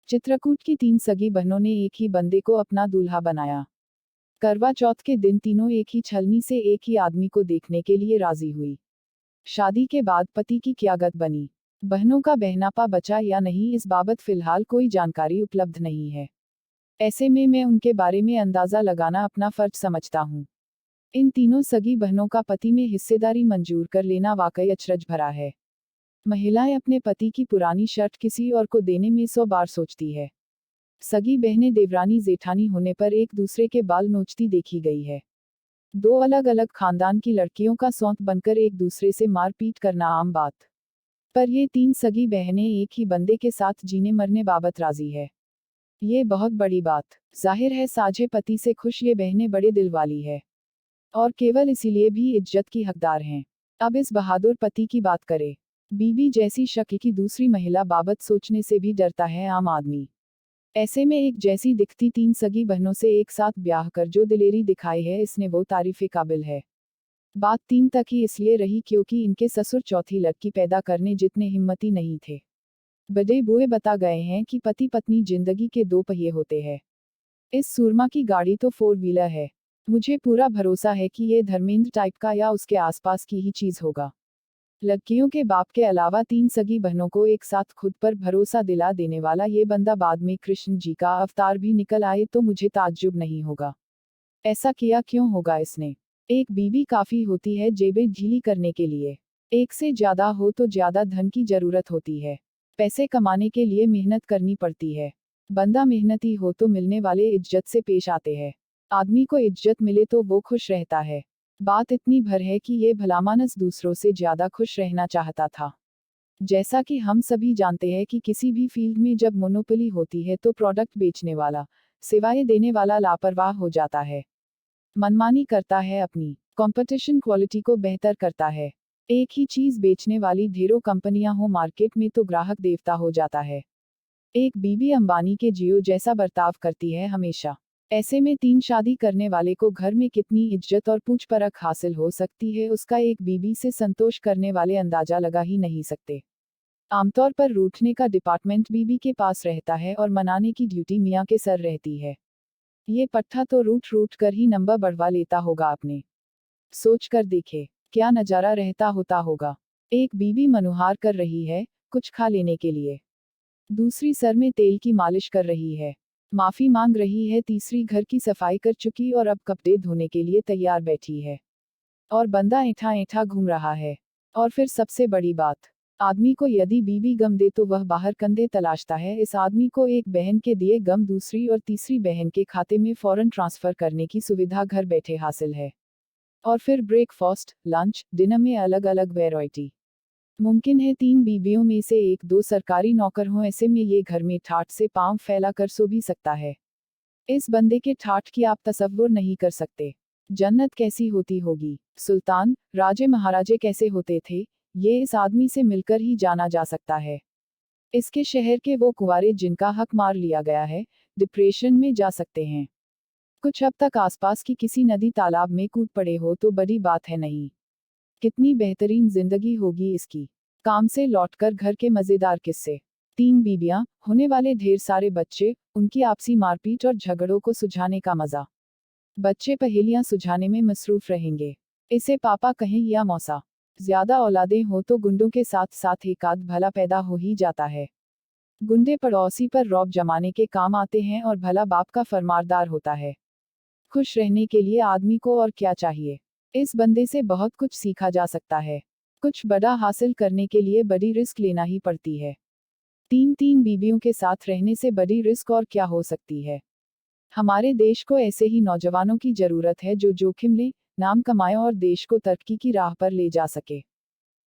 चित्रकूट की 3 सगी बहनों ने एक ही बंदे को अपना दूल्हा बनाया। करवा चौथ के दिन तीनों एक ही छलनी से एक ही आदमी को देखने के लिए राजी हुई। शादी के बाद पति की क्या गत बनी, बहनों का बहनापा बचा या नहीं, इस बाबत फिलहाल कोई जानकारी उपलब्ध नहीं है। ऐसे में मैं उनके बारे में अंदाजा लगाना अपना फर्ज समझता हूँ। इन तीनों सगी बहनों का पति में हिस्सेदारी मंजूर कर लेना वाकई अचरज भरा है। महिलाएं अपने पति की पुरानी शर्ट किसी और को देने में 100 बार सोचती है। सगी बहनें देवरानी जेठानी होने पर एक दूसरे के बाल नोचती देखी गई है। दो अलग अलग खानदान की लड़कियों का सौंत बनकर एक दूसरे से मारपीट करना आम बात। पर ये 3 सगी बहनें एक ही बंदे के साथ जीने मरने बाबत राजी है। ये बहुत बड़ी बात। जाहिर है साझे पति से खुश ये बहनें बड़े दिल वाली है और केवल इसीलिए भी इज्जत की हकदार हैं। अब इस बहादुर पति की बात करें। बीबी जैसी शक्ल की दूसरी महिला बाबत सोचने से भी डरता है आम आदमी। ऐसे में एक जैसी दिखती 3 सगी बहनों से एक साथ ब्याह कर जो दिलेरी दिखाई है, इसने वो तारीफे काबिल है। बात 3 तक ही इसलिए रही क्योंकि इनके ससुर चौथी लड़की पैदा करने जितने हिम्मती नहीं थे। बड़े बुए बता गए हैं कि पति पत्नी जिंदगी के 2 पहिए होते हैं। इस सूरमा की गाड़ी तो 4 व्हीलर है। मुझे पूरा भरोसा है कि ये धर्मेंद्र टाइप का या उसके आसपास की ही चीज होगा। लड़कियों के बाप के अलावा 3 सगी बहनों को एक साथ खुद पर भरोसा दिला देने वाला ये बंदा बाद में कृष्ण जी का अवतार भी निकल आए तो मुझे ताज्जुब नहीं होगा। ऐसा किया क्यों होगा इसने? एक बीवी काफी होती है जेबें ढीली करने के लिए। एक से ज्यादा हो तो ज्यादा धन की जरूरत होती है। पैसे कमाने के लिए मेहनत करनी पड़ती है। बंदा मेहनती हो तो मिलने वाले इज्जत से पेश आते हैं। आदमी को इज्जत मिले तो वो खुश रहता है। बात इतनी भर है कि ये भलामानस दूसरों से ज्यादा खुश रहना चाहता था। जैसा कि हम सभी जानते हैं कि किसी भी फील्ड में जब मोनोपोली होती है तो प्रोडक्ट बेचने वाला, सेवाएं देने वाला लापरवाह हो जाता है, मनमानी करता है, अपनी कंपटीशन क्वालिटी को बेहतर करता है। एक ही चीज बेचने वाली ढेरों कंपनियां हो मार्केट में तो ग्राहक देवता हो जाता है। एक बीबी अंबानी के जियो जैसा बर्ताव करती है हमेशा। ऐसे में 3 शादी करने वाले को घर में कितनी इज्जत और पूछ परख हासिल हो सकती है उसका एक बीबी से संतोष करने वाले अंदाजा लगा ही नहीं सकते। आमतौर पर रूठने का डिपार्टमेंट बीबी के पास रहता है और मनाने की ड्यूटी मियाँ के सर रहती है। ये पट्टा तो रूठ रूठ कर ही नंबर बढ़वा लेता होगा आपने। सोच कर देखे क्या नजारा रहता होता होगा। एक बीबी मनुहार कर रही है कुछ खा लेने के लिए, दूसरी सर में तेल की मालिश कर रही है, माफी मांग रही है, तीसरी घर की सफाई कर चुकी और अब कपड़े धोने के लिए तैयार बैठी है, और बंदा ऐठा ऐठा घूम रहा है। और फिर सबसे बड़ी बात, आदमी को यदि बीबी गम दे तो वह बाहर कंधे तलाशता है। इस आदमी को एक बहन के दिए गम दूसरी और तीसरी बहन के खाते में फौरन ट्रांसफर करने की सुविधा घर बैठे हासिल है। और फिर ब्रेकफास्ट, लंच, डिनर में अलग अलग वैरायटी। मुमकिन है 3 बीबियों में से 1-2 सरकारी नौकर हों, ऐसे में ये घर में ठाठ से पांव फैला कर सो भी सकता है। इस बंदे के ठाठ की आप तसव्वुर नहीं कर सकते। जन्नत कैसी होती होगी, सुल्तान, राजे महाराजे कैसे होते थे, ये इस आदमी से मिलकर ही जाना जा सकता है। इसके शहर के वो कुंवारे जिनका हक मार लिया गया है, डिप्रेशन में जा सकते हैं। कुछ अब तक आसपास की किसी नदी तालाब में कूद पड़े हो तो बड़ी बात है नहीं। कितनी बेहतरीन जिंदगी होगी इसकी। काम से लौटकर घर के मजेदार किस्से, 3 बीबियां, होने वाले ढेर सारे बच्चे, उनकी आपसी मारपीट और झगड़ों को सुझाने का मजा। बच्चे पहेलियां सुझाने में मसरूफ रहेंगे। इसे पापा कहें या मौसा। ज्यादा औलादें हो तो गुंडों के साथ साथ एक आध भला पैदा हो ही जाता है। गुंडे पड़ोसी पर रौब जमाने के काम आते हैं और भला बाप का फरमारदार होता है। खुश रहने के लिए आदमी को और क्या चाहिए। इस बंदे से बहुत कुछ सीखा जा सकता है। कुछ बड़ा हासिल करने के लिए बड़ी रिस्क लेना ही पड़ती है। 3 बीबियों के साथ रहने से बड़ी रिस्क और क्या हो सकती है। हमारे देश को ऐसे ही नौजवानों की जरूरत है जो जोखिम ले, नाम कमाए और देश को तरक्की की राह पर ले जा सके।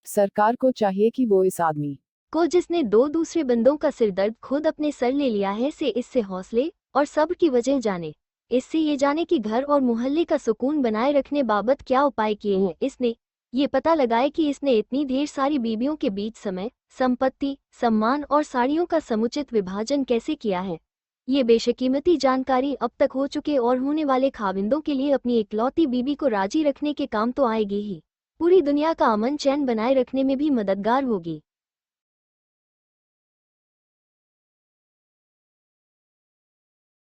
सरकार को चाहिए कि वो इस आदमी को, जिसने 2 दूसरे बंदों का सिरदर्द खुद अपने सर ले लिया है, से इससे हौसले और सब्र की वजह जाने। इससे ये जाने कि घर और मोहल्ले का सुकून बनाए रखने बाबत क्या उपाय किए हैं। इसने ये पता लगाए कि इसने इतनी ढेर सारी बीबियों के बीच समय, संपत्ति, सम्मान और साड़ियों का समुचित विभाजन कैसे किया है। ये बेशकीमती जानकारी अब तक हो चुके और होने वाले खाविंदों के लिए अपनी इकलौती बीबी को राजी रखने के काम तो आएगी ही, पूरी दुनिया का अमन चैन बनाए रखने में भी मददगार होगी।